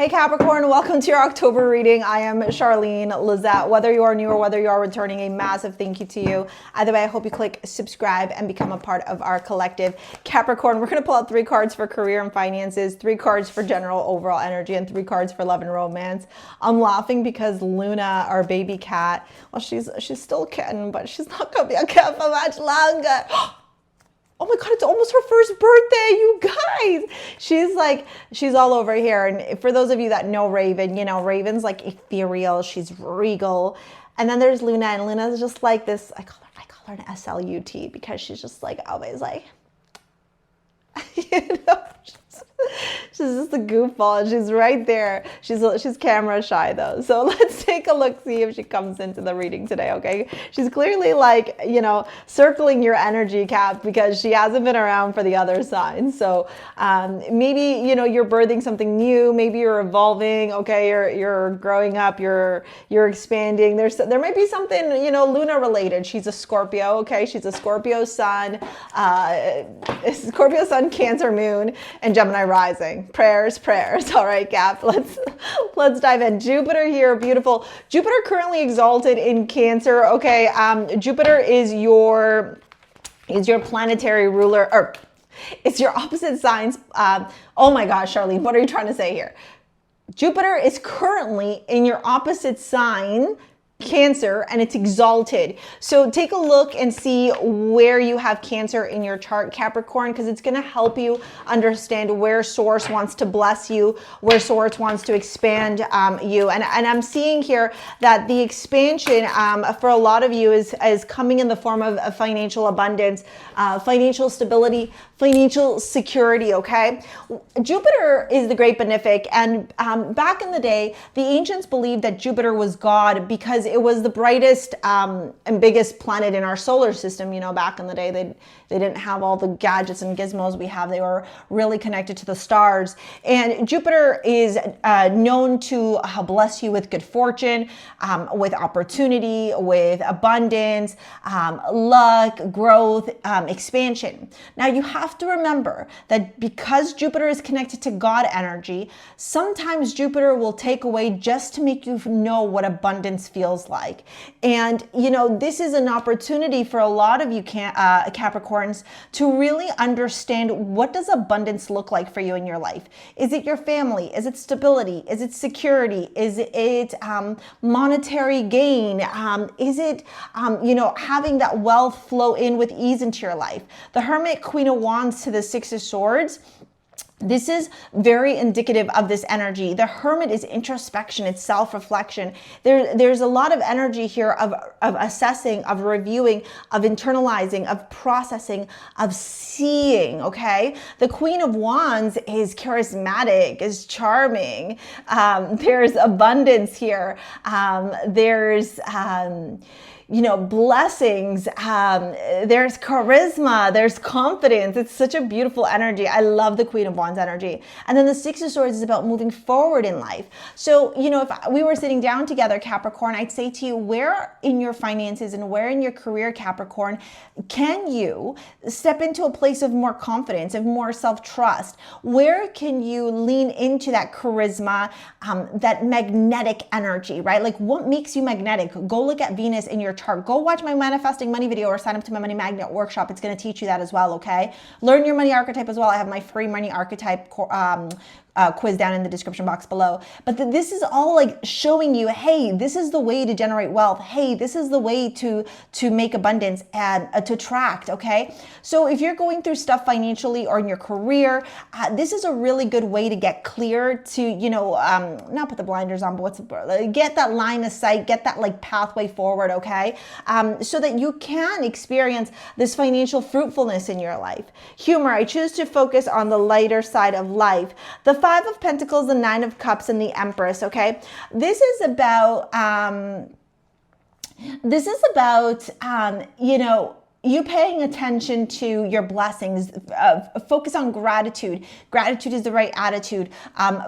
Hey Capricorn, welcome to your October reading. I am Charlene Lizette. Whether you are new or whether you are returning, a massive thank you to you. Either way, I hope you click subscribe and become a part of our collective. Capricorn, we're going to pull out 3 cards for career and finances, 3 cards for general overall energy, and 3 cards for love and romance. I'm laughing because Luna, our baby cat, well, she's still a kitten, but she's not going to be a cat for much longer. Oh my God, it's almost her first birthday, you guys. She's all over here. And for those of you that know Raven, you know, Raven's like ethereal. She's regal. And then there's Luna, and Luna's just like this, I call her an SLUT because she's just like always like, you know, she's just a goofball, and she's right there. She's camera shy though. So let's take a look, see if she comes into the reading today, okay? She's clearly like, you know, circling your energy, Cap, because she hasn't been around for the other signs. So maybe, you know, you're birthing something new. Maybe you're evolving, okay? You're growing up, you're expanding. There might be something, you know, Luna related. She's a Scorpio, okay? She's a Scorpio sun, Cancer moon, and Gemini rising. Prayers. All right, Cap, let's dive in. Jupiter here, beautiful. Jupiter currently exalted in Cancer, okay? Jupiter is your planetary ruler, or it's your opposite signs. Oh my gosh, Charlene, what are you trying to say here? Jupiter is currently in your opposite sign, Cancer, and it's exalted. So take a look and see where you have Cancer in your chart, Capricorn, because it's going to help you understand where Source wants to bless you, where Source wants to expand you. And I'm seeing here that the expansion for a lot of you is coming in the form of financial abundance, financial stability, financial security, okay? Jupiter is the great benefic, and back in the day, the ancients believed that Jupiter was God because it was the brightest and biggest planet in our solar system. You know, back in the day, they didn't have all the gadgets and gizmos we have. They were really connected to the stars. And Jupiter is known to bless you with good fortune, with opportunity, with abundance, luck, growth, expansion. Now, you have to remember that because Jupiter is connected to God energy, sometimes Jupiter will take away just to make you know what abundance feels like. And, you know, this is an opportunity for a lot of you Capricorns to really understand, what does abundance look like for you in your life? Is it your family? Is it stability? Is it security? Is it monetary gain? Is it, you know, having that wealth flow in with ease into your life? The Hermit, Queen of Wands to the Six of Swords, this is very indicative of this energy. The Hermit is introspection, it's self-reflection. There's a lot of energy here of assessing, of reviewing, of internalizing, of processing, of seeing, okay? The Queen of Wands is charismatic, is charming. There's abundance here. There's you know, blessings, there's charisma, there's confidence. It's such a beautiful energy. I love the Queen of Wands energy. And then the Six of Swords is about moving forward in life. So, you know, if we were sitting down together, Capricorn, I'd say to you, where in your finances and where in your career, Capricorn, can you step into a place of more confidence, of more self-trust? Where can you lean into that charisma, that magnetic energy, right? Like, what makes you magnetic? Go look at Venus in your chart. Go watch my manifesting money video or sign up to my money magnet workshop. It's going to teach you that as well, okay? Learn your money archetype as well. I have my free money archetype quiz down in the description box below. But this is all like showing you, hey, this is the way to generate wealth. Hey, this is the way to make abundance and to attract, okay? So if you're going through stuff financially or in your career, this is a really good way to get clear, to, you know, not put the blinders on, but get that line of sight, get that like pathway forward, okay? So that you can experience this financial fruitfulness in your life. Humor, I choose to focus on the lighter side of life. The Five of Pentacles, the Nine of Cups, and the Empress, okay? This is about, you know, you paying attention to your blessings, focus on gratitude. Gratitude is the right attitude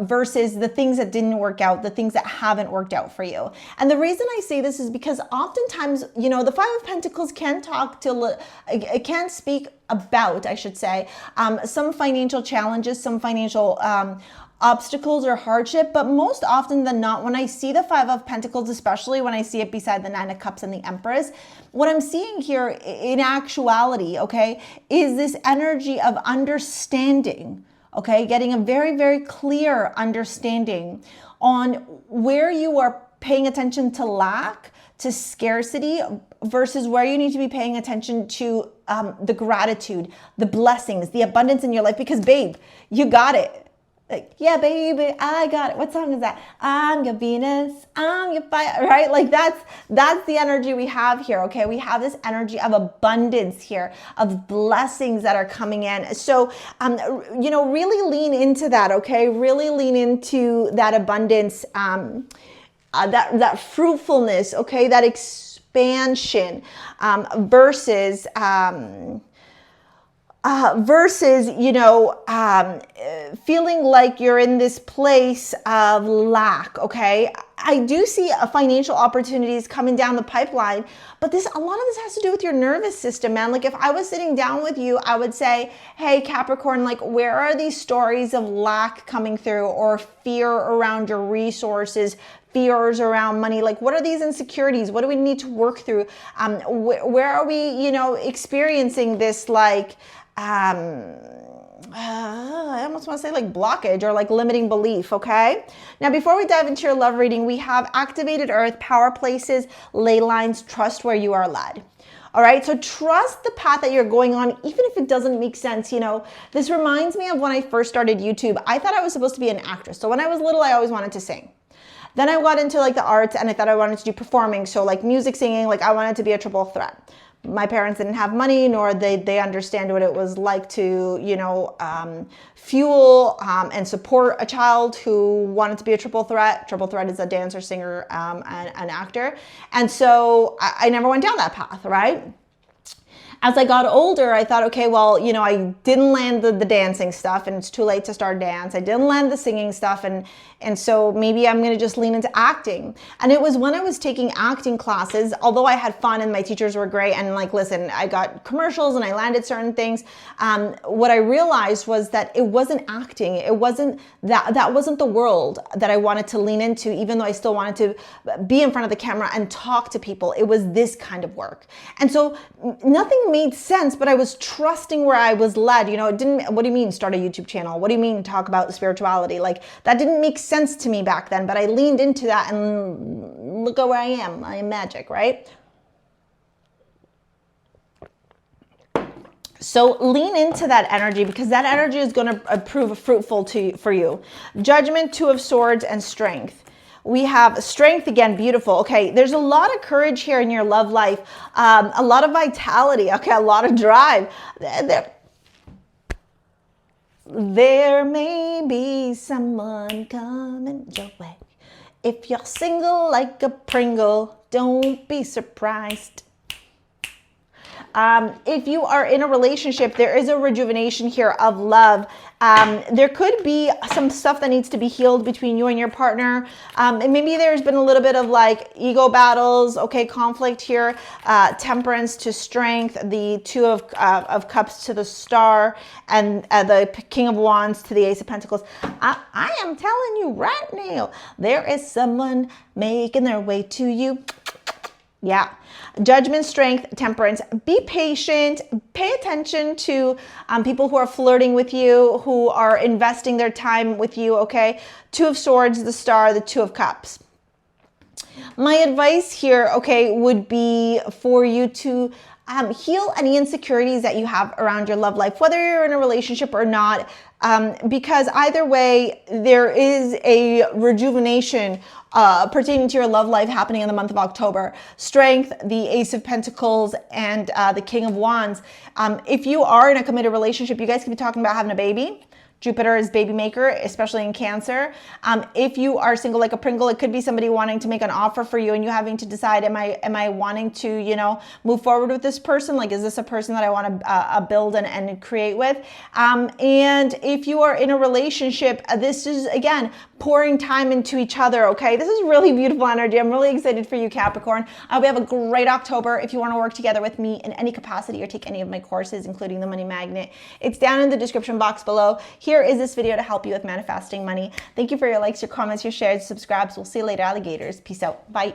versus the things that didn't work out, the things that haven't worked out for you. And the reason I say this is because oftentimes, you know, the Five of Pentacles can speak about, I should say, some financial challenges, some financial obstacles or hardship, but most often than not, when I see the Five of Pentacles, especially when I see it beside the Nine of Cups and the Empress, what I'm seeing here in actuality, okay, is this energy of understanding, okay, getting a very, very clear understanding on where you are paying attention to lack, to scarcity, versus where you need to be paying attention to the gratitude, the blessings, the abundance in your life. Because babe, you got it. Like, yeah, baby, I got it. What song is that? I'm your Venus, I'm your fire, right? Like that's the energy we have here, okay? We have this energy of abundance here, of blessings that are coming in. So, you know, really lean into that, okay? Really lean into that abundance, that fruitfulness, okay? That expansion, versus, you know, feeling like you're in this place of lack, okay? I do see financial opportunities coming down the pipeline, but a lot of this has to do with your nervous system, man. Like if I was sitting down with you, I would say, hey, Capricorn, like where are these stories of lack coming through, or fear around your resources, fears around money? Like what are these insecurities? What do we need to work through? Where are we, you know, experiencing this like, I almost want to say like blockage or like limiting belief, okay? Now, before we dive into your love reading, we have activated earth, power places, ley lines, trust where you are led. All right, so trust the path that you're going on, even if it doesn't make sense. You know, this reminds me of when I first started YouTube. I thought I was supposed to be an actress. So when I was little, I always wanted to sing. Then I got into like the arts and I thought I wanted to do performing. So like music, singing, like I wanted to be a triple threat. My parents didn't have money, nor they understand what it was like to, you know, fuel and support a child who wanted to be a triple threat. Triple threat is a dancer, singer, and an actor. And so I never went down that path, right? As I got older, I thought, okay, well, you know, I didn't land the dancing stuff and it's too late to start dance. I didn't land the singing stuff and so maybe I'm going to just lean into acting. And it was when I was taking acting classes, although I had fun and my teachers were great and like, listen, I got commercials and I landed certain things. What I realized was that it wasn't acting. It wasn't that wasn't the world that I wanted to lean into, even though I still wanted to be in front of the camera and talk to people. It was this kind of work. And so nothing made sense, but I was trusting where I was led. You know, it didn't, what do you mean start a YouTube channel? What do you mean talk about spirituality? Like that didn't make sense to me back then, but I leaned into that and look at where I am. I am magic, right? So lean into that energy because that energy is going to prove fruitful for you. Judgment, Two of Swords, and Strength. We have strength again, beautiful. Okay, there's a lot of courage here in your love life, a lot of vitality, okay, a lot of drive. There may be someone coming your way. If you're single like a Pringle, don't be surprised. If you are in a relationship, there is a rejuvenation here of love. There could be some stuff that needs to be healed between you and your partner. And maybe there's been a little bit of like ego battles, okay, conflict here, temperance to strength, the Two of Cups to the Star, and the King of Wands to the Ace of Pentacles. I am telling you right now, there is someone making their way to you. Yeah. Judgment, strength, temperance. Be patient. Pay attention to people who are flirting with you, who are investing their time with you, okay? Two of Swords, the Star, the Two of Cups. My advice here, okay, would be for you to heal any insecurities that you have around your love life, whether you're in a relationship or not, because either way, there is a rejuvenation pertaining to your love life happening in the month of October. Strength, the Ace of Pentacles, and the King of Wands. If you are in a committed relationship, you guys could be talking about having a baby. Jupiter is baby maker, especially in Cancer. If you are single like a Pringle, it could be somebody wanting to make an offer for you and you having to decide, am I wanting to, you know, move forward with this person? Like, is this a person that I want to build and create with? And if you are in a relationship, this is, again, pouring time into each other, okay? This is really beautiful energy. I'm really excited for you, Capricorn. We have a great October. If you want to work together with me in any capacity or take any of my courses, including the Money Magnet, it's down in the description box below. here is this video to help you with manifesting money. Thank you for your likes, your comments, your shares, subscribes. We'll see you later, alligators. Peace out. Bye.